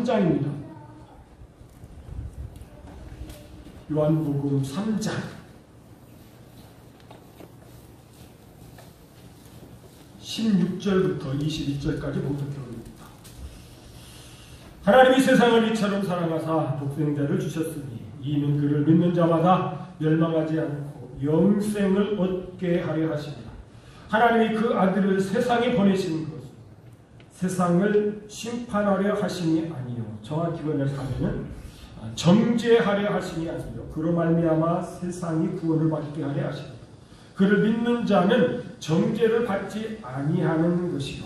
3장입니다. 요한복음 3장 16절부터 22절까지 봉독해옵니다. 하나님이 세상을 이처럼 사랑하사 독생자를 주셨으니 이는 그를 믿는 자마다 멸망하지 않고 영생을 얻게 하려 하십니다. 하나님이 그 아들을 세상에 보내신 것은 세상을 심판하려 하심이 아니요 정확히 번역하면은 정죄하려 하심이 아니요 그로 말미암아 세상이 구원을 받게 하려 하십니다. 그를 믿는 자는 정죄를 받지 아니하는 것이요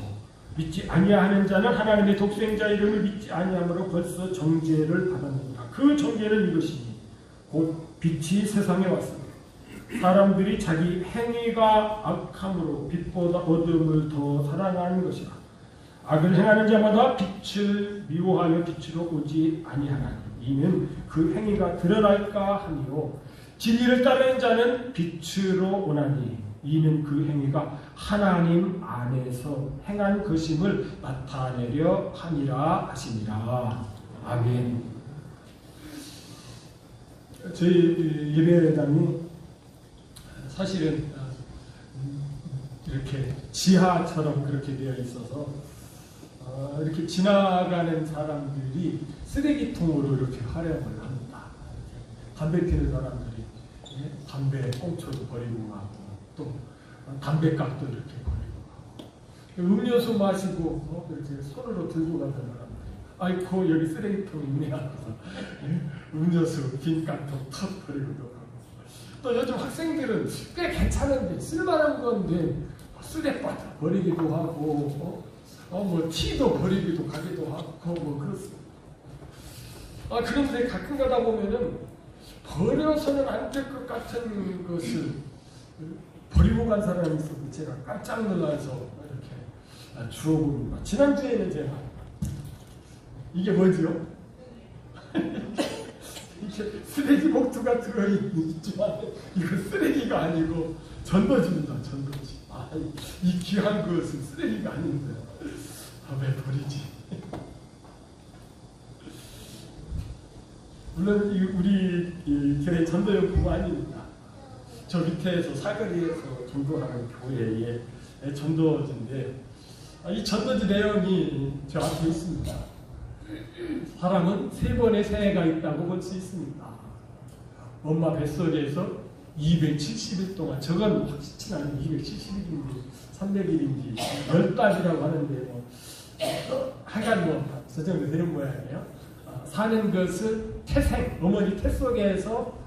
믿지 아니하는 자는 하나님의 독생자 이름을 믿지 아니함으로 벌써 정죄를 받았느니라. 그 정죄는 이것이니 곧 빛이 세상에 왔습니다. 사람들이 자기 행위가 악함으로 빛보다 어둠을 더 사랑하는 것이라. 악을 행하는 자마다 빛을 미워하여 빛으로 오지 아니하나니 이는 그 행위가 드러날까 하니요 진리를 따르는 자는 빛으로 오나니 이는 그 행위가 하나님 안에서 행한 것임을 나타내려 함이라 하시니라. 아멘. 저희 예배당이 사실은 이렇게 지하처럼 그렇게 되어 있어서 이렇게 지나가는 사람들이 쓰레기통으로 이렇게 활용을 합니다. 담배 피는 사람들이 담배 꽁초도 버리고 가고 또 담배값도 이렇게 버리고 가고 음료수 마시고 이렇게 손으로 들고 가는 사람들이 아이고 여기 쓰레기통 있네 하면서 음료수 빈 깡통 턱 버리고도 가고 또 요즘 학생들은 꽤 괜찮은데 쓸만한 건데 쓰레빠져 버리기도 하고 뭐 티도 버리기도 가기도 하고 뭐 그렇습니다. 그런데 가끔 가다 보면은 버려서는 안 될 것 같은 것을 버리고 간 사람이 있어서 제가 깜짝 놀라서 이렇게 주워봅니다. 지난주에는 제가 이게 뭐지요? 이게 쓰레기 봉투가 들어있지만 이거 쓰레기가 아니고 전도지입니다. 전도지. 이 귀한 것은 쓰레기가 아닌데 왜 버리지? 물론 우리 교회 전도연구가 아닙니다. 저 밑에서 사거리에서 전도하는 교회의 전도지인데 이 전도지 내용이 저 앞에 있습니다. 사람은 3번의 생애가 있다고 볼 수 있습니다. 엄마 뱃속에서 270일 동안 저건 확실치 않은 270일인지 300일인지 10달이라고 하는데 하여간 저 정도 되는 모양이에요. 사는 것을 태생, 어머니 태 속에서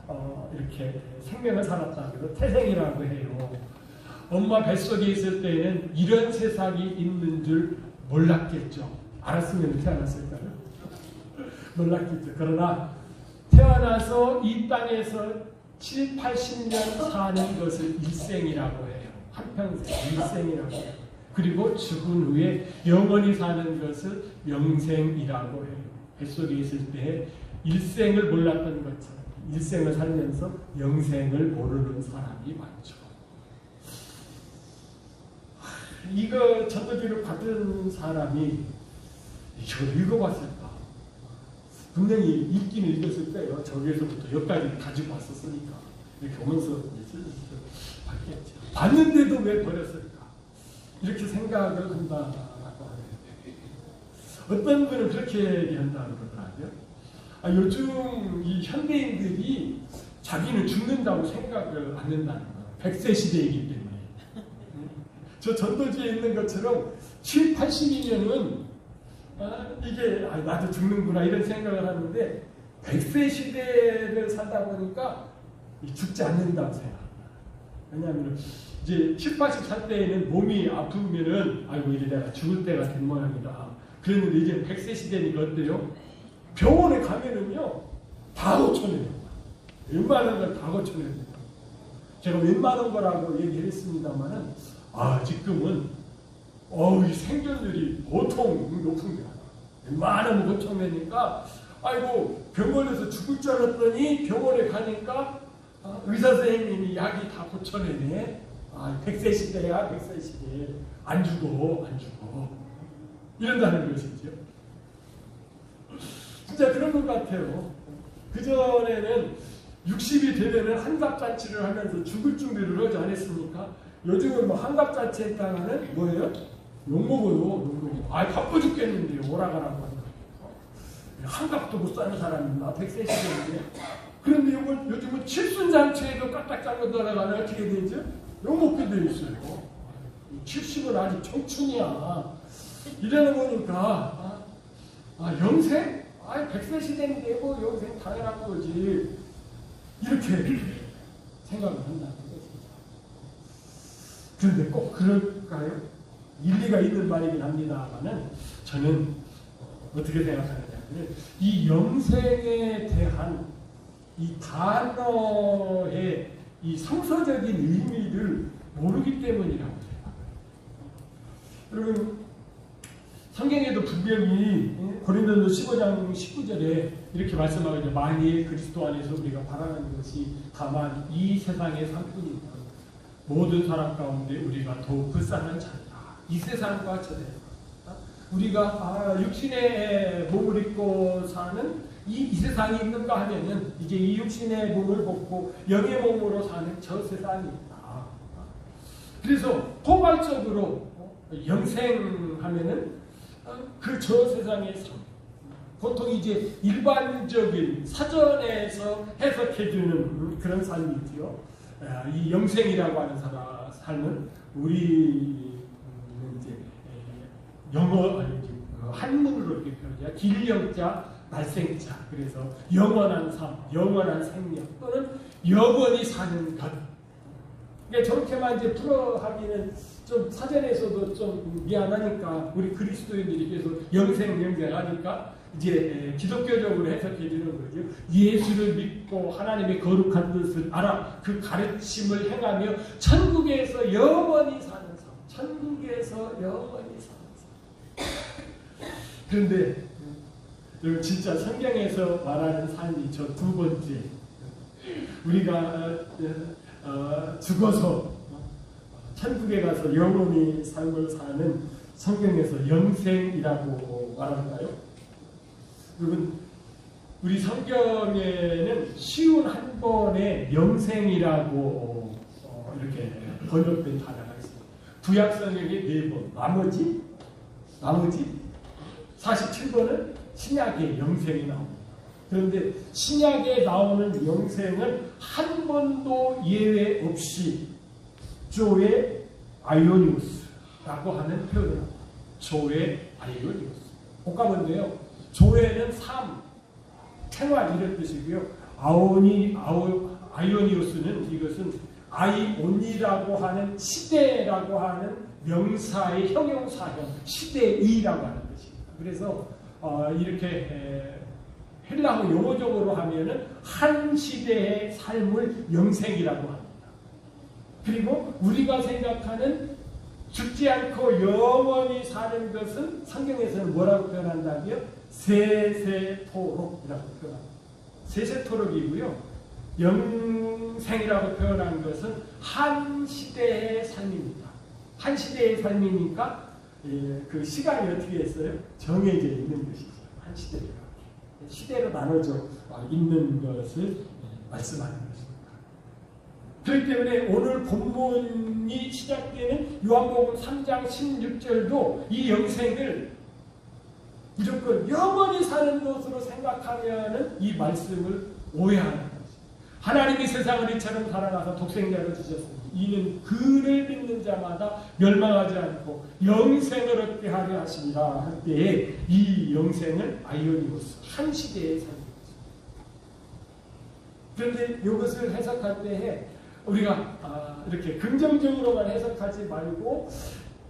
이렇게 생명을 살았다. 그래서 태생이라고 해요. 엄마 뱃속에 있을 때에는 이런 세상이 있는 줄 몰랐겠죠. 알았으면 태어났을까요? 몰랐겠죠. 그러나 태어나서 이 땅에서 7, 80년 사는 것을 일생이라고 해요. 한평생 일생이라고 해요. 그리고 죽은 후에 영원히 사는 것을 영생이라고 해요. 뱃속에 있을 때 일생을 몰랐던 것처럼 일생을 살면서 영생을 모르는 사람이 많죠. 이거 전도지를 받은 사람이 이걸 읽어봤을까? 분명히 읽기는 읽었을 때요. 저기에서부터 여기까지 가지고 왔었으니까 이렇게 오면서 받겠죠. 봤는데도 왜 버렸을까? 이렇게 생각을 한다라고 하네요. 어떤 분은 그렇게 얘기한다고 그러더라고요. 요즘 이 현대인들이 자기는 죽는다고 생각을 안 한다는 거예요. 100세 시대이기 때문에. 저 전도지에 있는 것처럼 7, 80이면은 이게 나도 죽는구나 이런 생각을 하는데 100세 시대를 살다 보니까 죽지 않는다고 생각합니다. 왜냐하면 이제 7, 80 살 때에는 몸이 아프면은 아이고 이제 내가 죽을 때가 된 모양이다. 그런데 이제 100세 시대니까 어때요? 병원에 가면은요 다 고쳐내요. 웬만한 걸 다 고쳐냅니다. 제가 웬만한 거라고 얘기했습니다만은 지금은 이 생존율이 보통 높습니다. 웬만하면 고쳐내니까 아이고 병원에서 죽을 줄 알았더니 병원에 가니까 의사 선생님이 약이 다 고쳐내네. 100세 시대야 100세 시대 안 죽어 이런다는 것이죠. 진짜 그런 것 같아요. 그전에는 60이 되면은 한갑잔치를 하면서 죽을 준비를 하지 않았습니까? 요즘은 뭐 한갑잔치 했다가는 뭐예요? 욕먹어요, 욕먹어. 아, 바빠 죽겠는데 오라가라고 한다. 한갑도 못 사는 사람이 나 100세 시대인데. 그런데 요즘은 칠순잔치에도 까딱 잘못하다가 어떻게 되죠? 욕먹게 돼 있어요. 70은 아직 청춘이야. 이러다 보니까 영생? 100세 시대인데 뭐 영생 당연한 거지. 이렇게 생각을 한다는 것입니다. 그런데 꼭 그럴까요? 일리가 있는 말이긴 합니다만은 저는 어떻게 생각하느냐면 이 영생에 대한 이 단어의 이 성서적인 의미를 모르기 때문이라고 생각해요. 여러분 성경에도 분명히 고린도서 15장 19절에 이렇게 말씀하고 있죠. 만일 그리스도 안에서 우리가 바라는 것이 다만 이 세상의 삶뿐이면 모든 사람 가운데 우리가 더욱 불쌍한 자이다. 이 세상과 저대 우리가 육신의 몸을 입고 사는 이 세상이 있는가 하면은 이제 이 육신의 몸을 벗고 영의 몸으로 사는 저 세상이 있다. 그래서 포괄적으로 영생하면은 그 저 세상의 삶, 보통 이제 일반적인 사전에서 해석해주는 그런 삶이지요. 이 영생이라고 하는 삶은 우리 이제 영어 한문으로 이렇게 표현해요. 길영자, 날생자. 그래서 영원한 삶, 영원한 생명 또는 영원히 사는 것. 그러니까 저렇게만 이제 풀어하기는 좀 사전에서도 좀 미안하니까 우리 그리스도인들이 계속 영생하니까 이제 기독교적으로 해석해 주는 거죠. 예수를 믿고 하나님의 거룩한 뜻을 알아 그 가르침을 행하며 천국에서 영원히 사는 삶, 천국에서 영원히 사는 삶. 그런데 여러분 진짜 성경에서 말하는 삶이 저 두 번째, 우리가 죽어서 천국에 가서 영원히 삶을 사는 성경에서 영생이라고 말할까요? 여러분 우리 성경에는 쉬운 한 번에 영생이라고 이렇게 번역된 단어가 있습니다. 구약 성경에 4번, 나머지 47번은 신약의 영생이 나옵니다. 그런데 신약에 나오는 영생은 한 번도 예외 없이 조의 아이오니우스라고 하는 표현을 합니다. 조의 아이오니우스. 복합인데요. 조에는 삶, 생활 이런 뜻이고요. 아이오니우스는 이것은 아이오니라고 하는 시대라고 하는 명사의 형용사형, 시대이라고 하는 뜻입니다. 그래서 이렇게 헬라어 용어적으로 하면은 한 시대의 삶을 영생이라고 합니다. 그리고 우리가 생각하는 죽지 않고 영원히 사는 것은 성경에서는 뭐라고 표현한다고요? 세세토록이라고 표현합니다. 세세토록이고요. 영생이라고 표현한 것은 한 시대의 삶입니다. 한 시대의 삶이니까 그 시간이 어떻게 했어요? 정해져 있는 것이죠. 한 시대로 나눠져 있는 것을 말씀하는 것입니다. 그렇기 때문에 오늘 본문이 시작되는 요한복음 3장 16절도 이 영생을 무조건 영원히 사는 것으로 생각하면은 이 말씀을 오해하는 것입니다. 하나님이 세상을 이처럼 사랑하사 독생자를 주셨습니다. 이는 그를 믿는 자마다 멸망하지 않고 영생을 얻게 하려 하심이라 할 때에 이 영생은 아이오니오스, 한 시대의 삶입니다. 그런데 이것을 해석할 때에 우리가 이렇게 긍정적으로만 해석하지 말고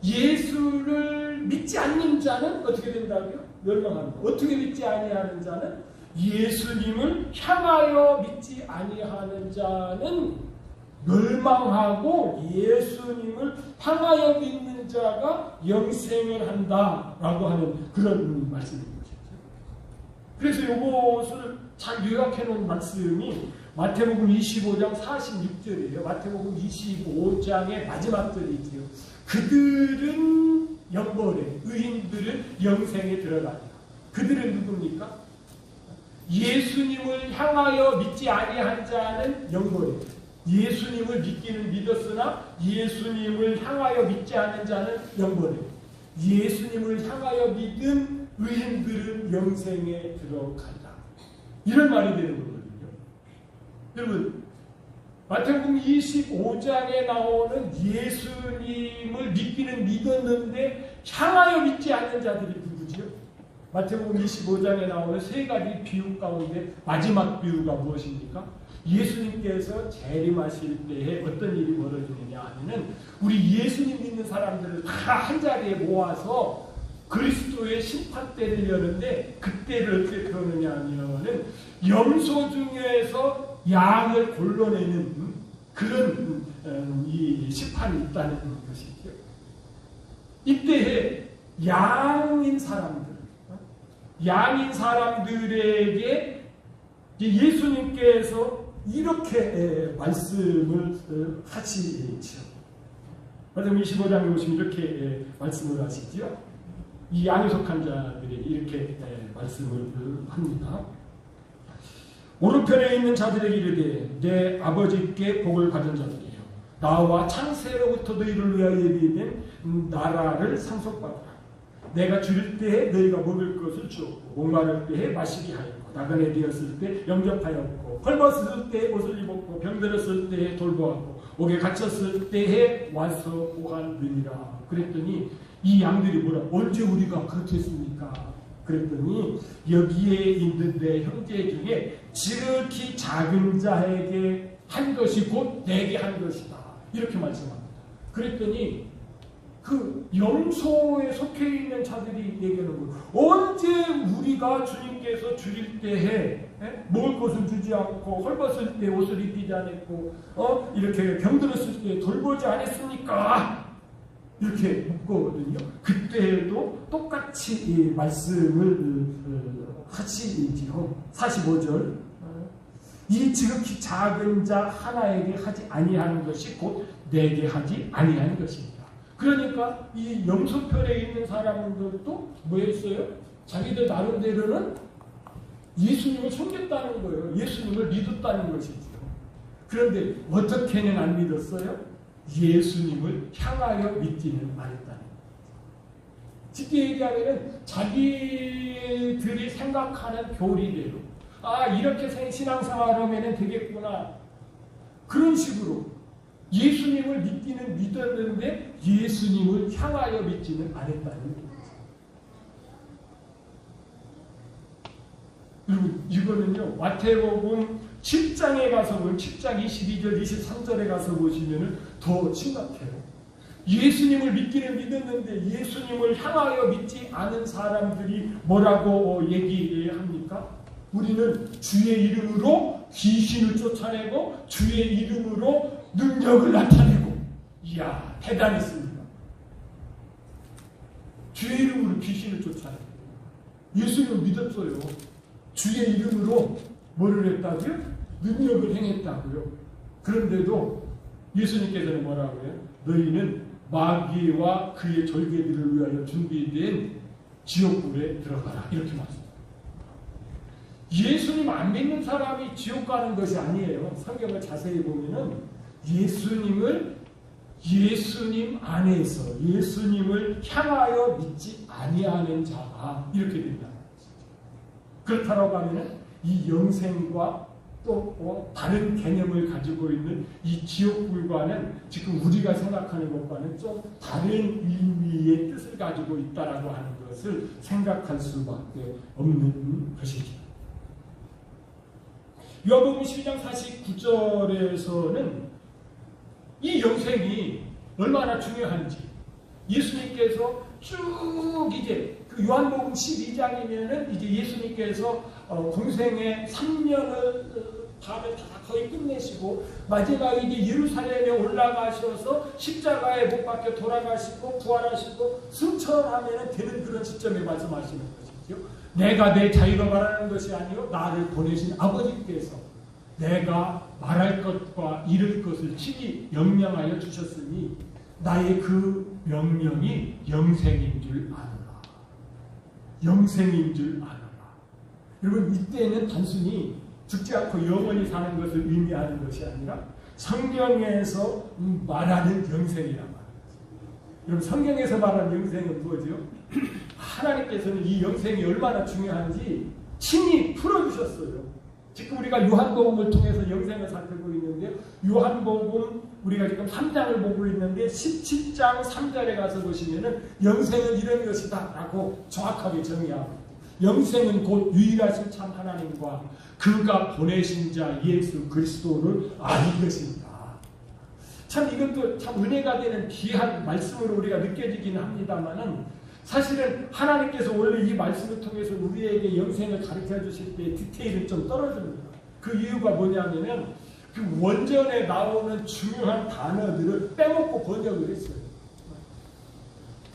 예수를 믿지 않는 자는 어떻게 된다고요? 멸망합니다. 어떻게 믿지 아니하는 자는 예수님을 향하여 믿지 아니하는 자는 멸망하고 예수님을 향하여 믿는 자가 영생을 한다라고 하는 그런 말씀인 것이죠. 그래서 이것을 잘 요약해 놓은 말씀이 마태복음 25장 46절이에요. 마태복음 25장의 마지막 절이지요. 그들은 영벌에, 의인들은 영생에 들어가리라. 그들은 누굽니까? 예수님을 향하여 믿지 아니한 자는 영벌이에요. 예수님을 믿기는 믿었으나 예수님을 향하여 믿지 않는 자는 영벌이에요. 예수님을 향하여 믿은 의인들은 영생에 들어간다. 이런 말이 되는 거거든요. 여러분, 마태복음 25장에 나오는 예수님을 믿기는 믿었는데 향하여 믿지 않는 자들이 누구지요? 마태복음 25장에 나오는 세 가지 비유 가운데 마지막 비유가 무엇입니까? 예수님께서 재림하실 때에 어떤 일이 벌어지느냐 하면은 우리 예수님 믿는 사람들을 다 한자리에 모아서 그리스도의 심판대를 여는데 그때를 어떻게 그러느냐 하면은 염소 중에서 양을 골라내는 그런 이 심판이 있다는 것이죠. 이때에 양인 사람들에게 예수님께서 이렇게 말씀을 하시죠. 마태복음 25장에 보시면 이렇게 말씀을 하시죠. 이 양에 속한 자들에게 이렇게 말씀을 합니다. 오른편에 있는 자들에게 이르되 내 아버지께 복을 받은 자들이요 나와 창세로부터 너희를 위하여 예비된 나라를 상속받으라. 내가 줄일 때에 너희가 먹을 것을 주었고 목마를 때에 마시게 하였고 나그네 되었을 때 영접하였고 헐벗을 때에 옷을 입었고 병들었을 때에 돌보았고 옥에 갇혔을 때에 와서 보았느니라. 그랬더니 이 양들이 뭐라 언제 우리가 그렇게 했습니까? 그랬더니 여기에 있는 내 형제 중에 지극히 작은 자에게 한 것이 곧 내게 한 것이다. 이렇게 말씀합니다. 그랬더니 그 염소에 속해 있는 자들이 얘기하는 거예요. 언제 우리가 주님께서 줄일 때에 먹을 것을 주지 않고 헐벗을 때 옷을 입히지 않았고 이렇게 병들었을 때 돌보지 않았습니까? 이렇게 묻거든요. 그때에도 똑같이 이 말씀을 하시지요. 45절 이 지극히 작은 자 하나에게 하지 아니하는 것이 곧 내게 하지 아니하는 것입니다. 그러니까 이 염소편에 있는 사람들도 뭐 했어요? 자기들 나름대로는 예수님을 섬겼다는 거예요. 예수님을 믿었다는 것이죠. 그런데 어떻게는 안 믿었어요? 예수님을 향하여 믿지는 않았다는 거예요. 쉽게 얘기하면 자기들이 생각하는 교리대로 이렇게 신앙생활을 하면 되겠구나. 그런 식으로 예수님을 믿기는 믿었는데 예수님을 향하여 믿지는 않았다는 거예요. 여러분 이거는요 마태복음 7장에 가서 보면 7장 22절 23절에 가서 보시면 더 심각해요. 예수님을 믿기는 믿었는데 예수님을 향하여 믿지 않은 사람들이 뭐라고 얘기합니까? 우리는 주의 이름으로 귀신을 쫓아내고 주의 이름으로 능력을 나타내고 이야 대단했습니다. 주의 이름으로 귀신을 쫓아내고 예수님을 믿었어요. 주의 이름으로 뭐를 했다고요? 능력을 행했다고요. 그런데도 예수님께서는 뭐라고 해요? 너희는 마귀와 그의 졸개들을 위하여 준비된 지옥불에 들어가라. 이렇게 말씀합니다. 예수님 안 믿는 사람이 지옥 가는 것이 아니에요. 성경을 자세히 보면은 예수님 안에서 예수님을 향하여 믿지 아니하는 자가 이렇게 된다. 그렇다고 하면 이 영생과 또 다른 개념을 가지고 있는 이 지옥불과는 지금 우리가 생각하는 것과는 좀 다른 의미의 뜻을 가지고 있다라고 하는 것을 생각할 수밖에 없는 것이죠. 요한복음 12장 49절에서는 이 영생이 얼마나 중요한지 예수님께서 쭉 이제 그 요한복음 12장이면은 이제 예수님께서 공생의 3년을 밤을 다 거의 끝내시고 마지막에 이제 예루살렘에 올라가셔서 십자가에 못 박혀 돌아가시고 부활하시고 승천하면 되는 그런 시점에 말씀하시는 것이죠. 내가 내 자유로 말하는 것이 아니요 나를 보내신 아버지께서 내가 말할 것과 이룰 것을 친히 명령하여 주셨으니 나의 그 명령이 영생인 줄 아노라. 영생인 줄 아노라. 여러분 이때는 단순히 죽지 않고 영원히 사는 것을 의미하는 것이 아니라 성경에서 말하는 영생이란 말이에요. 여러분 성경에서 말하는 영생은 뭐죠? 하나님께서는 이 영생이 얼마나 중요한지 친히 풀어주셨어요. 지금 우리가 요한복음을 통해서 영생을 살피고 있는데 요한복음 우리가 지금 3장을 보고 있는데 17장 3절에 가서 보시면은 영생은 이런 것이다 라고 정확하게 정의하고 영생은 곧 유일하신 참 하나님과 그가 보내신 자 예수 그리스도를 아는 것입니다. 참 이것도 참 은혜가 되는 귀한 말씀으로 우리가 느껴지기는 합니다만은 사실은 하나님께서 원래 이 말씀을 통해서 우리에게 영생을 가르쳐 주실 때 디테일은 좀 떨어집니다. 그 이유가 뭐냐면은 그 원전에 나오는 중요한 단어들을 빼먹고 번역을 했어요.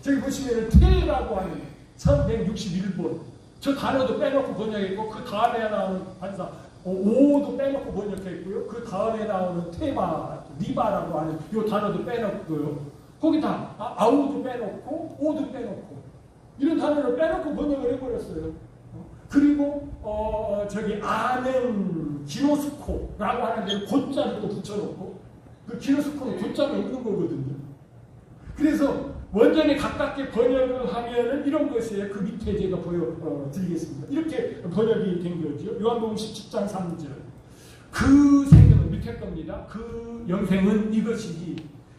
저기 보시면은 태라고 하는 1161번 저 단어도 빼놓고 번역했고 그 다음에 나오는 반사 오도 빼놓고 번역했고요. 그 다음에 나오는 테마, 리바라고 하는 이 단어도 빼놓고요. 거기다 아우도 빼놓고 오도 빼놓고 이런 단어를 빼놓고 번역을 해버렸어요. 그리고 저기 아멘 기노스코라고 하는 데는 고자를 또 붙여놓고 그 기노스코는 고자는 없는 거거든요. 그래서 원전에 가깝게 번역을 하면은 이런 것이에요. 그 밑에 제가 보여드리겠습니다. 이렇게 번역이 된 거죠. 요한복음 17장 3절. 그 생명은 밑에 겁니다. 그 영생은 이것이지.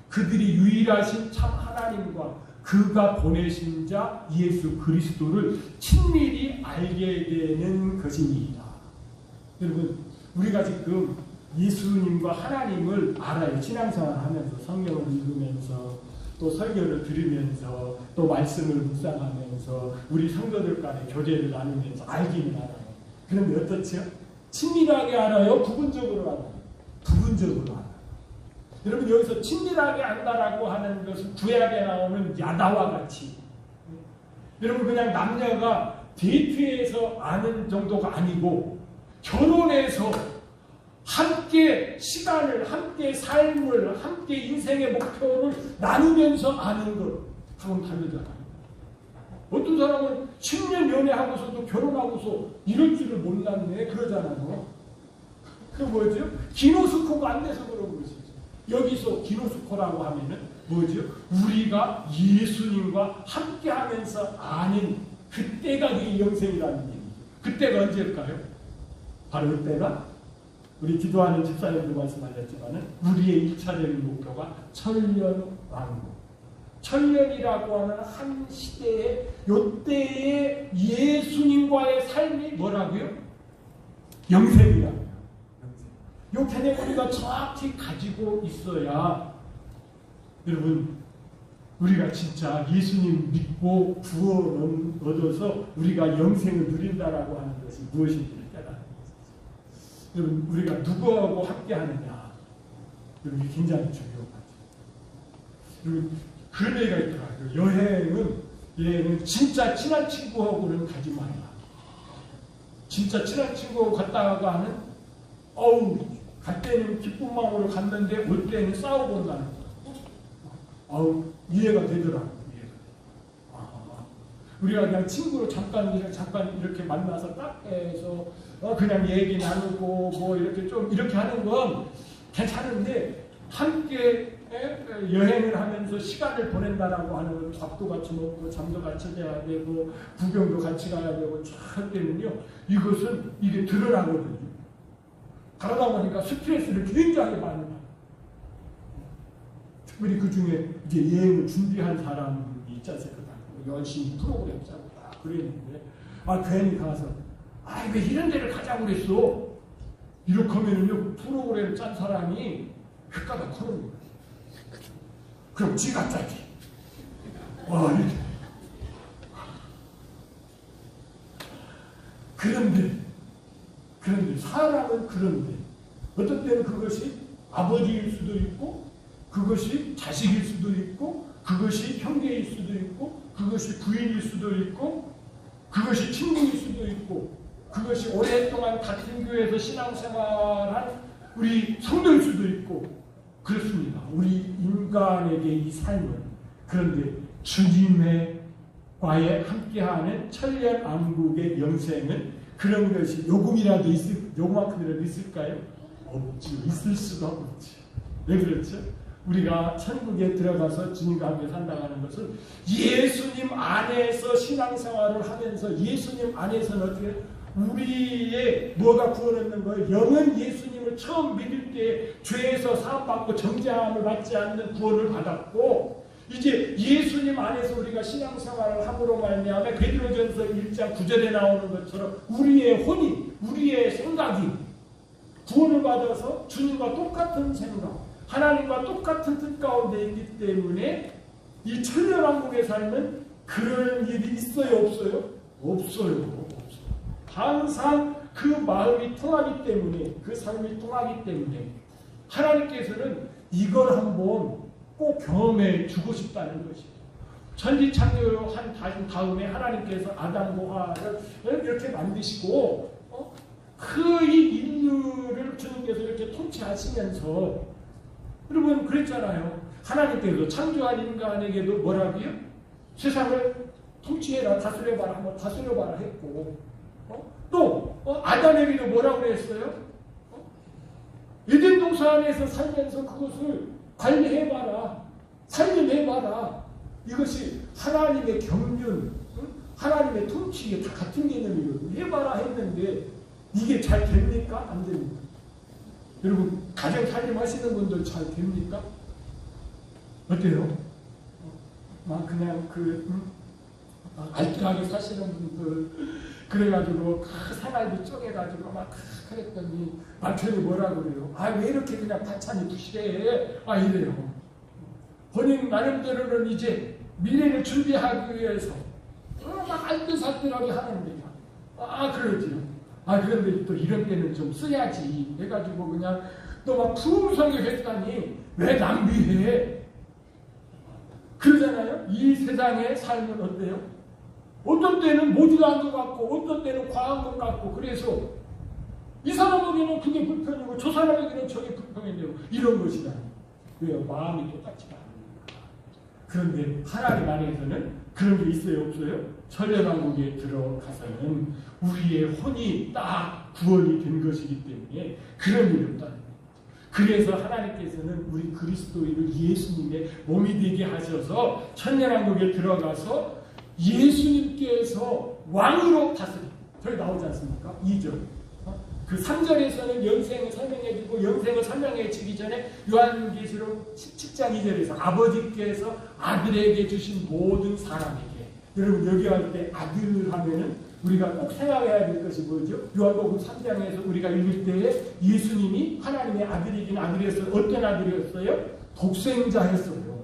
그들이 유일하신 참 하나님과 그가 보내신 자 예수 그리스도를 친밀히 알게 되는 것입니다. 여러분, 우리가 지금 예수님과 하나님을 알아요. 신앙생활을 하면서 성경을 읽으면서 또 설교를 들으면서 또 말씀을 묵상하면서 우리 성도들 간에 교제를 나누면서 알기는 알아요. 그런데 어떻죠? 친밀하게 알아요? 부분적으로 알아요? 부분적으로 알아요. 여러분 여기서 친밀하게 안다라고 하는 것은 구약에 나오는 야다와 같이 여러분 그냥 남녀가 데이트에서 아는 정도가 아니고 결혼해서 함께 시간을, 함께 삶을, 함께 인생의 목표를 나누면서 아는 것 하고는 다르잖아요. 어떤 사람은 10년 연애하고서도 결혼하고서 이럴 줄을 몰랐네 그러잖아요. 그 뭐죠? 기노스코가 안 돼서 그런 것이죠. 여기서 기노스코라고 하면은 뭐죠? 우리가 예수님과 함께 하면서 아는 그때가 그게 영생이라는 얘기죠. 그때가 언제일까요? 바로 그때가 우리 기도하는 집사님도 말씀하셨지만은 우리의 1차적인 목표가 천년왕국. 천년이라고 하는 한 시대에 요때의 예수님과의 삶이 뭐라고요? 영생이라고요. 요 개념 우리가 정확히 가지고 있어야 여러분 우리가 진짜 예수님 믿고 구원 얻어서 우리가 영생을 누린다라고 하는 것이 무엇인지를 깨달아요. 여러분 우리가 누구하고 함께 하느냐 여러분 굉장히 중요하죠. 여러분 그런 얘기가 있더라고요. 여행은 진짜 친한 친구하고는 가지 마라. 진짜 친한 친구하고 갔다가 하는 갈 때는 기쁜 마음으로 갔는데 올 때는 싸우고 온다는 거. 이해가 되더라고요. 우리가 그냥 친구로 잠깐 이렇게 만나서 카페에서 그냥 얘기 나누고 뭐 이렇게 좀 이렇게 하는 건 괜찮은데 함께 여행을 하면서 시간을 보낸다라고 하는 건 밥도 같이 먹고 잠도 같이 자야 되고 구경도 같이 가야 되고 쫙 때는요 이것은 이게 드러나거든요. 그러다 보니까 스트레스를 굉장히 많이 받아요. 특별히 그 중에 이제 여행을 준비한 사람이 있지 않습니까? 열심히 프로그램 짜고 딱 그랬는데 괜히 가서 왜 이런 데를 가자고 그랬어? 이렇게 하면은요 프로그램 짠 사람이 획가가 커는 거예요. 그럼 지가 짜지. 이렇게. 그런데 사람은 그런데 어떤 때는 그것이 아버지일 수도 있고 그것이 자식일 수도 있고 그것이 형제일 수도 있고 그것이 부인일 수도 있고 그것이 친구일 수도 있고 그것이 오랫동안 같은 교회에서 신앙생활한 우리 성도일 수도 있고 그렇습니다. 우리 인간에게 이 삶은 그런데 주님과의 함께하는 천년왕국의 영생은 그런 것이 요구만큼이라도 있을까요? 없지요. 있을 수가 없지. 왜 그렇죠? 우리가 천국에 들어가서 주님과 함께 산다는 것은 예수님 안에서 신앙생활을 하면서 예수님 안에서는 어떻게 우리의 뭐가 구원 얻는 거예요? 영은 예수님을 처음 믿을 때 죄에서 사함받고 정죄함을 받지 않는 구원을 받았고 이제 예수님 안에서 우리가 신앙생활을 함으로 말미암아 베드로전서 1장 9절에 나오는 것처럼 우리의 혼이 우리의 생각이 구원을 받아서 주님과 똑같은 생각 하나님과 똑같은 뜻 가운데 있기 때문에 이 천년왕국에 살면 그런 일이 있어요? 없어요? 없어요. 항상 그 마음이 통하기 때문에 그 삶이 통하기 때문에 하나님께서는 이걸 한번 꼭 경험해 주고 싶다는 것이에요. 천지창조한 다음에 하나님께서 아담과 하와를 이렇게 만드시고 그 이 인류를 주님께서 이렇게 통치하시면서 여러분 그랬잖아요. 하나님께서 창조한 인간에게도 뭐라고요? 세상을 통치해라 다스려봐라 한번 다스려봐라 했고 또 아담에게도 뭐라고 했어요? 에덴 동산에서 살면서 그것을 관리해봐라 살림해봐라. 이것이 하나님의 경륜 하나님의 통치에 다 같은 개념이거든요. 해봐라 했는데 이게 잘 됩니까? 안 됩니까? 여러분 가정 살림하시는 분들 잘 됩니까? 어때요? 그냥 알뜰하게 사시는 분들 그래가지고 생활비 쪼개가지고 막 그랬더니 남편이 뭐라 그래요? 왜 이렇게 그냥 반찬이 부실해? 이래요. 본인 나름대로는 이제 미래를 준비하기 위해서 막 알뜰살뜰하게 하는데 그러지요. 그런데 또 이런 때는 좀 써야지 해가지고 그냥 또 막 풍성하게 했다니 왜 낭비해? 그러잖아요. 이 세상의 삶은 어때요? 어떤 때는 모질한 것 같고 어떤 때는 과한 것 같고 그래서 이 사람에게는 그게 불편이고 저 사람에게는 저게 불편해요. 이런 것이다. 왜요? 마음이 똑같지가 않으니까. 그런데 하나님 안에서는 그런 게 있어요? 없어요? 천년왕국에 들어가서는 우리의 혼이 딱 구원이 된 것이기 때문에 그런 일이 없다는 거예요. 그래서 하나님께서는 우리 그리스도인을 예수님의 몸이 되게 하셔서 천년왕국에 들어가서 예수님께서 왕으로 다스립니다. 저기 나오지 않습니까? 2절. 그 3절에서는 영생을 설명해주고 영생을 설명해 주기 전에 요한계시록 17장 2절에서 아버지께서 아들에게 주신 모든 사람에게 여러분 여기 할 때 아들 하면은 우리가 꼭 생각해야 될 것이 뭐죠? 요한복음 3장에서 우리가 읽을 때에 예수님이 하나님의 아들이긴 아들이었어요. 어떤 아들이었어요? 독생자였어요.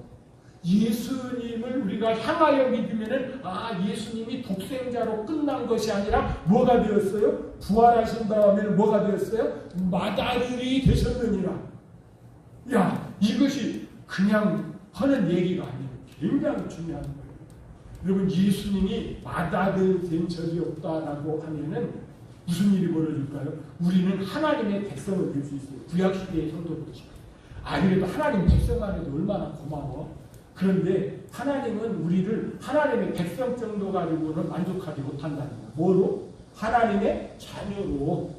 예수님을 우리가 향하여 믿으면은 예수님이 독생자로 끝난 것이 아니라 뭐가 되었어요? 부활하신 다음에 뭐가 되었어요? 맏아들이 되셨느니라. 이것이 그냥 하는 얘기가 아니에요. 굉장히 중요한 거예요. 여러분 예수님이 맏아들 된 적이 없다라고 하면은 무슨 일이 벌어질까요? 우리는 하나님의 백성을 될 수 있어요. 구약시대의 성도들이죠. 그래도 하나님 백성만 해도 얼마나 고마워. 그런데 하나님은 우리를 하나님의 백성 정도 가지고는 만족하지 못한다는 거예요. 뭐로? 하나님의 자녀로.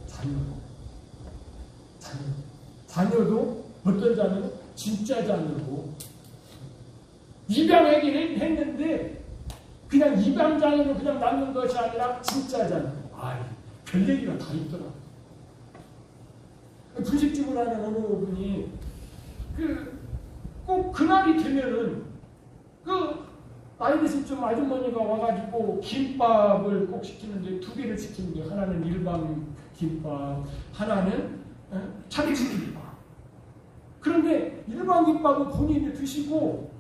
자녀도 어떤 자녀로? 진짜 자녀로. 입양하긴 했는데 그냥 입양 자녀로 그냥 남는 것이 아니라 진짜 자녀. 별 얘기가 다 있더라. 분식집을 하는 어느 분이 꼭 그날이 되면은 나이 드신 좀 아주머니가 와가지고 김밥을 꼭 시키는데 2개를 시키는데 하나는 일반 김밥, 하나는 참치김밥. 그런데 일반 김밥은 본인이 드시고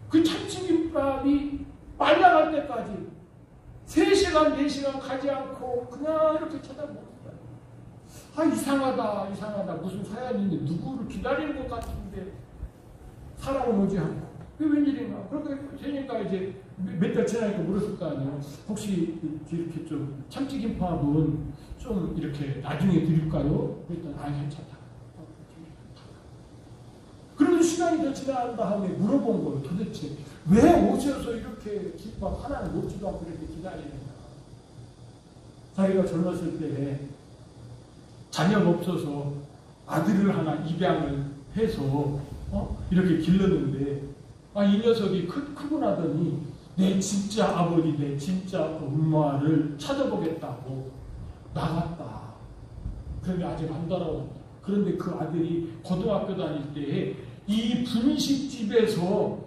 그 참치김밥이 말라갈 때까지 3시간, 4시간 가지 않고 그냥 이렇게 쳐다보는 거예요. 이상하다. 무슨 사연이 있는데 누구를 기다리는 것 같은데 사람은 오지 않고. 그게 웬일인가? 그렇게 되니까 이제 몇 달 지나니까 물었을 거 아니에요. 혹시 이렇게 좀 참치김밥은 좀 이렇게 나중에 드릴까요? 그랬더니 괜찮다. 그러면 시간이 더 지난 다음에 물어본 거예요. 도대체 왜 오셔서 이렇게 김밥 하나는 먹지도 않고 이렇게 기다리는가? 자기가 젊었을 때 자녀가 없어서 아들을 하나 입양을 해서 이렇게 길렀는데 이 녀석이 크고 나더니 내 진짜 아버지, 내 진짜 엄마를 찾아보겠다고 나갔다. 그런데 아직 안 돌아온다. 그런데 그 아들이 고등학교 다닐 때에 이 분식집에서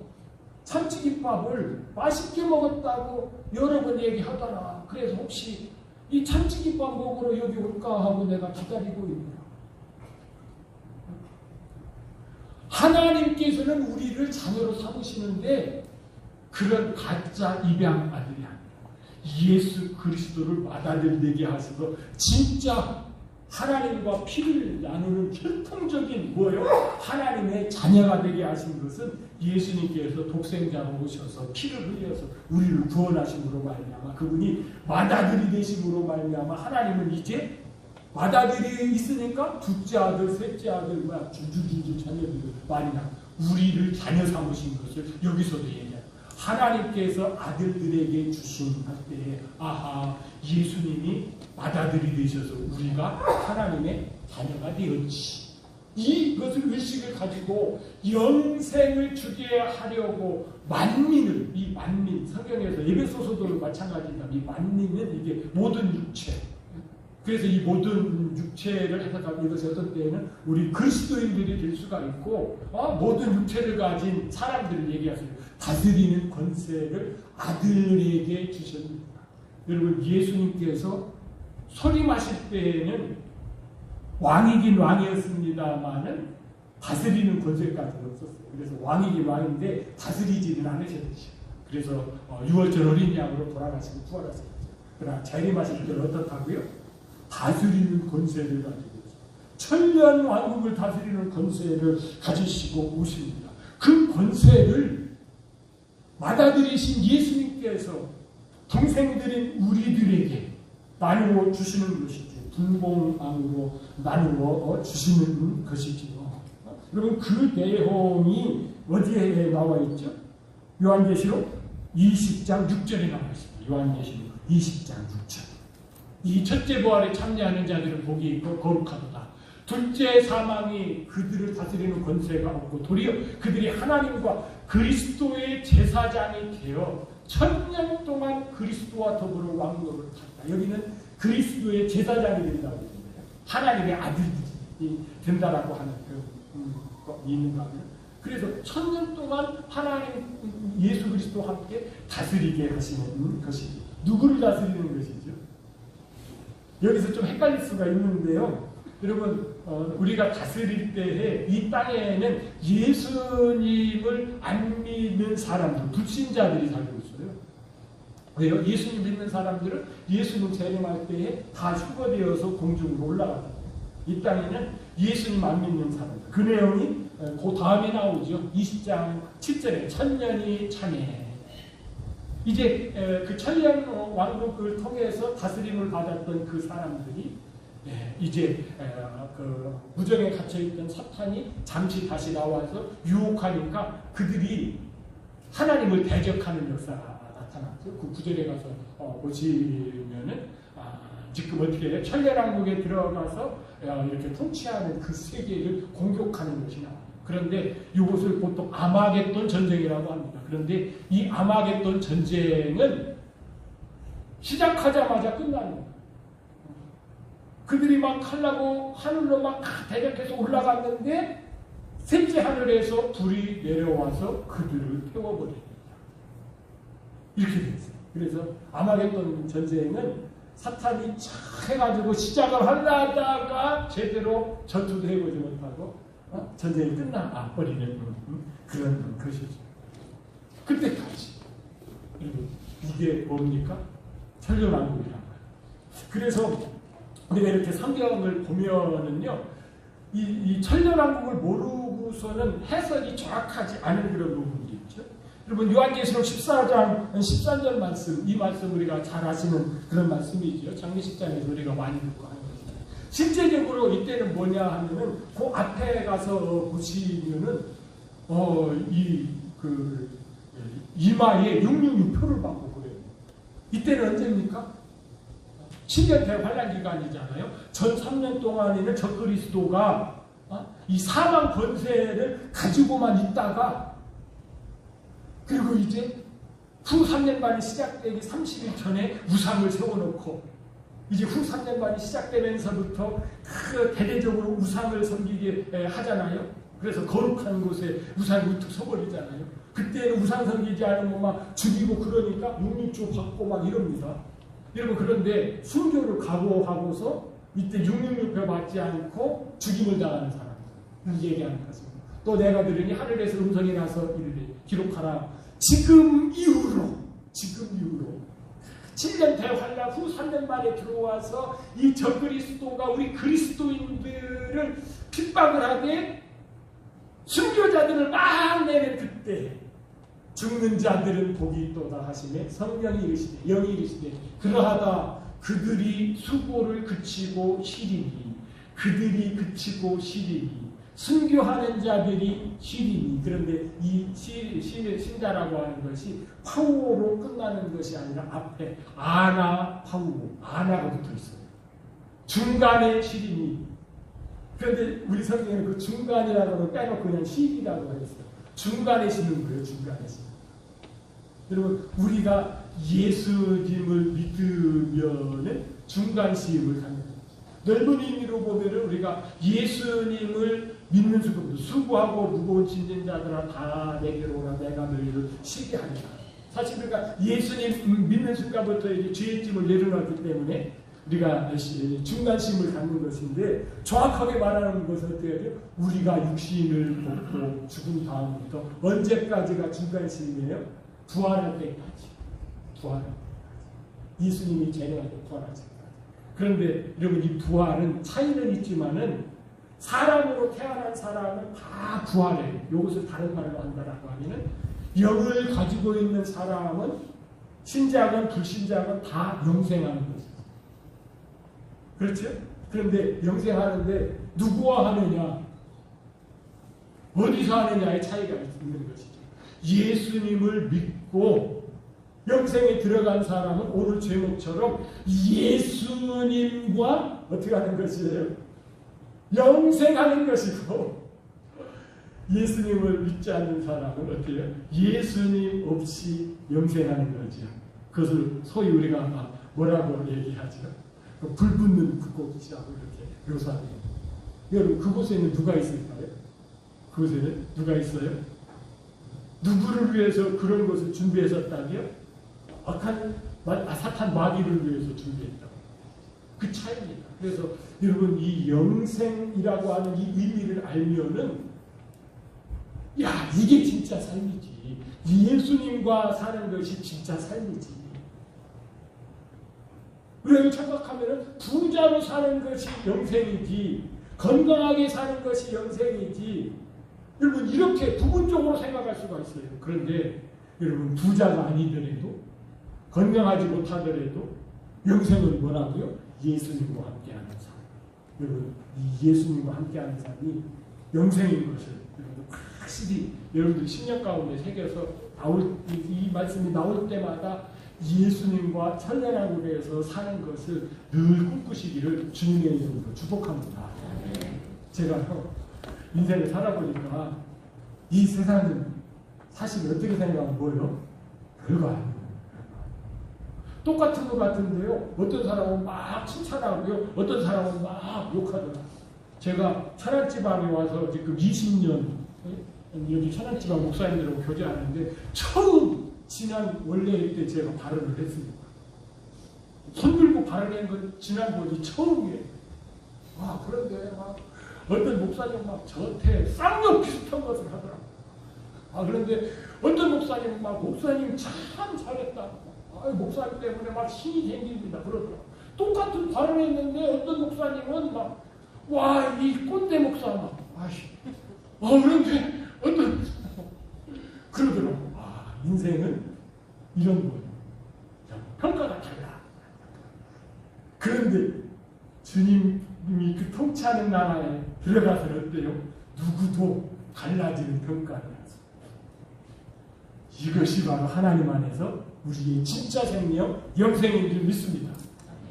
참치김밥을 맛있게 먹었다고 여러 번 얘기하더라. 그래서 혹시 이 참치김밥 먹으러 여기 올까 하고 내가 기다리고 있노라. 하나님께서는 우리를 자녀로 삼으시는데 그런 가짜 입양 아들이 아니라 예수 그리스도를 맏아들되게 하셔서 진짜 하나님과 피를 나누는 혈통적인 뭐예요? 하나님의 자녀가 되게 하신 것은 예수님께서 독생자로 오셔서 피를 흘려서 우리를 구원하심으로 말미암아 그분이 맏아들이 되심으로 말미암아 하나님은 이제 맏아들이 있으니까 둘째 아들, 셋째 아들, 줄줄줄줄 자녀들을 많이 낳아 우리를 자녀 삼으신 것을 여기서도 얘기해요. 하나님께서 아들들에게 주신 때에 아하 예수님이 맏아들이 되셔서 우리가 하나님의 자녀가 되었지. 이것을 의식을 가지고 영생을 주게 하려고 만민을 이 만민 성경에서 에베소서도 마찬가지입니다. 이 만민은 이게 모든 육체. 그래서 이 모든 육체를 해석하면 이것이 어떤 때에는 우리 그리스도인들이 될 수가 있고 모든 육체를 가진 사람들을 얘기하세요. 다스리는 권세를 아들에게 주셨습니다. 여러분 예수님께서 소리 마실 때에는 왕이긴 왕이었습니다만은 다스리는 권세까지는 없었어요. 그래서 왕이긴 왕인데 다스리지는 않으셨죠. 그래서 6월절 어린 양으로 돌아가시고 부활하셨죠. 그러나 재림하실 때는 어떻다고요? 다스리는 권세를 가지고 천년 왕국을 다스리는 권세를 가지시고 오십니다. 그 권세를 맏아들이신 예수님께서 동생들인 우리들에게 나누어 주시는 것이죠. 분봉왕으로 나누어 주시는 것이지요. 여러분 그 내용이 어디에 나와 있죠? 요한계시록 20장 6절에 나와 있습니다. 요한계시록 20장 6절. 이 첫째 부활에 참여하는 자들은 복이 있고 거룩하도다. 둘째 사망이 그들을 다스리는 권세가 없고 도리어 그들이 하나님과 그리스도의 제사장이 되어 천년 동안 그리스도와 더불어 왕국을 탔다. 여기는 그리스도의 제사장이 된다고 합니다. 하나님의 아들들이 된다라고 하는 거 있는가 하면 그래서 천년 동안 하나님 예수 그리스도와 함께 다스리게 하시는 것이죠. 누구를 다스리는 것이죠? 여기서 좀 헷갈릴 수가 있는데요. 여러분 우리가 다스릴 때에 이 땅에는 예수님을 안 믿는 사람들, 불신자들이 살고 있어요. 왜요? 예수님 믿는 사람들은 예수님 재림할 때에 다 휴거되어서 공중으로 올라갑니다. 이 땅에는 예수님 안 믿는 사람들. 그 내용이 그 다음에 나오죠. 20장 7절에 천년이 참해. 이제 그 천년 왕국을 통해서 다스림을 받았던 그 사람들이 이제 그 무정에 갇혀있던 사탄이 잠시 다시 나와서 유혹하니까 그들이 하나님을 대적하는 역사가 나타났죠. 그 구절에 가서 보시면은 지금 어떻게 해요? 천년왕국에 들어가서 이렇게 통치하는 그 세계를 공격하는 것이 나와요. 그런데 이것을 보통 아마겟돈 전쟁이라고 합니다. 그런데 이 아마겟돈 전쟁은 시작하자마자 끝나는 거예요. 그들이 막 하려고 하늘로 막 대적해서 올라갔는데 셋째 하늘에서 불이 내려와서 그들을 태워버립니다. 이렇게 됐어요. 그래서 아마겟돈 전쟁은 사탄이 착 해가지고 시작을 하려다가 제대로 전투도 해보지 못하고 전쟁이 끝나버리는 그런 것이죠. 그때까지 이게 뭡니까? 천년왕국이란 말이에요. 그래서 우리가 이렇게 성경을 보면은요, 이 천년왕국을 모르고서는 해석이 정확하지 않은 그런 부분이 있죠. 여러분 요한계시록 14장 13절 말씀, 이 말씀 우리가 잘 아시는 그런 말씀이죠. 장례식장에서 우리가 많이 듣고 하는 것입니다. 실제적으로 이때는 뭐냐 하면은 그 앞에 가서 보시면은 이마에 666표를 받고 그래요. 이때는 언제입니까? 7년 대환란 기간이잖아요. 전 3년 동안에는 적그리스도가 이 사망 권세를 가지고만 있다가 그리고 이제 후 3년 만이 시작되기 30일 전에 우상을 세워놓고 이제 후 3년 만이 시작되면서부터 그 대대적으로 우상을 섬기게 하잖아요. 그래서 거룩한 곳에 우상이 우뚝 서버리잖아요. 그때는 우상 섬기지 않으면 막 죽이고 그러니까 666 받고 막 이럽니다. 여러분 그런데 순교를 각오하고서 이때 666표 받지 않고 죽임을 당하는 사람들 얘기하는 것입니다. 또 내가 들으니 하늘에서 음성이 나서 이르되 기록하라. 지금 이후로 7년 대환란 후 3년 만에 들어와서 이 적그리스도가 우리 그리스도인들을 핍박을 하되 순교자들을 막 내는 그때 죽는 자들은 복이 있도다 하시매 성령이 이르시되 영이 이르시되 그러하다 그들이 수고를 그치고 쉬리니 그들이 그치고 쉬리니 순교하는 자들이 쉬리니. 그런데 이 신자라고 하는 것이 파우오로 끝나는 것이 아니라 앞에 아나 파우오 아나가 붙어 있어요. 중간에 쉬리니. 그런데 우리 성경에는 그 중간이라고 빼놓고 그냥 쉬리라고 했어요. 중간에 쉬는 거예요. 중간에 쉬는. 여러분 우리가 예수님을 믿으면은 중간 시임을 갖는 거예요. 넓은 의미로 보면은 우리가 예수님을 믿는 순간 수고하고 무거운 짐진 자들아 다 내게로 오라 내가 너희를 쉬게 하리라. 사실 우리가 예수님 믿는 순간부터 이제 죄의 짐을 내려놨기 때문에 우리가 중간심을 갖는 것인데 정확하게 말하는 것은 어떻게 해야 돼요? 우리가 육신을 먹고 죽은 다음부터 언제까지가 중간심이에요? 부활할 때까지. 부활할 때까지. 예수님이 재림할 때 부활할 때까지. 그런데 여러분 이 부활은 차이는 있지만은 사람으로 태어난 사람은 다 부활해요. 이것을 다른 말로 한다라고 하면은 영을 가지고 있는 사람은 신자건 불신자건 다 영생하는 것이죠. 그렇죠? 그런데 영생하는데 누구와 하느냐, 어디서 하느냐의 차이가 있는 것이죠. 예수님을 믿고 영생에 들어간 사람은 오늘 제목처럼 예수님과 어떻게 하는 것이에요? 영생하는 것이고, 예수님을 믿지 않는 사람은 어떻게 해요? 예수님 없이 영생하는 거죠. 그것을 소위 우리가 뭐라고 얘기하죠? 불 붙는 불꽃이라고 이렇게 묘사해요. 여러분 그곳에는 누가 있을까요? 그곳에는 누가 있어요? 누구를 위해서 그런 것을 준비했었다고요? 사탄 마귀를 위해서 준비했다. 그 차이입니다. 그래서 여러분 이 영생이라고 하는 이 의미를 알면은 야 이게 진짜 삶이지. 예수님과 사는 것이 진짜 삶이지. 우리가 착각하면은 부자로 사는 것이 영생이지, 건강하게 사는 것이 영생이지. 여러분 이렇게 부분적으로 생각할 수가 있어요. 그런데 여러분 부자가 아니더라도 건강하지 못하더라도 영생은 뭐라고요? 예수님과 함께하는 삶. 여러분 이 예수님과 함께하는 삶이 영생인 것을 여러분 확실히 여러분들 10년 가운데 새겨서 이 말씀이 나올 때마다 예수님과 천년왕국에 대해서 사는 것을 늘 꿈꾸시기를 주님의 이름으로 축복합니다. 제가요 인생을 살아보니까 이 세상은 사실 어떻게 생각하면 뭐예요? 별거 아니에요. 똑같은 것 같은데요. 어떤 사람은 막 칭찬하고요. 어떤 사람은 막 욕하더라고요. 제가 천안지방에 와서 지금 20년 여기 천안지방 목사님들하고 교제하는데 처음 지난 원래 때 제가 발언을 했습니다. 손 들고 발언한 건 지난번이 처음이에요. 그런데 막 어떤 목사님 막 저한테 쌍욕 비슷한 것을 하더라고요. 그런데 어떤 목사님은 막 목사님 참 잘했다. 목사님 때문에 막 힘이 생깁니다. 그러더라고요. 똑같은 발언했는데 어떤 목사님은 막 이 꼰대 목사 막 그런데 어떤 그러더라고요. 인생은 이런 거예요. 평가가 달라. 그런데 주님이 그 통치하는 나라에 들어가서는 어때요? 누구도 달라지는 평가를 하죠. 이것이 바로 하나님 안에서 우리의 진짜 생명, 영생인 줄 믿습니다.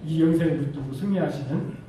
이 영생을 붙들고 승리하시는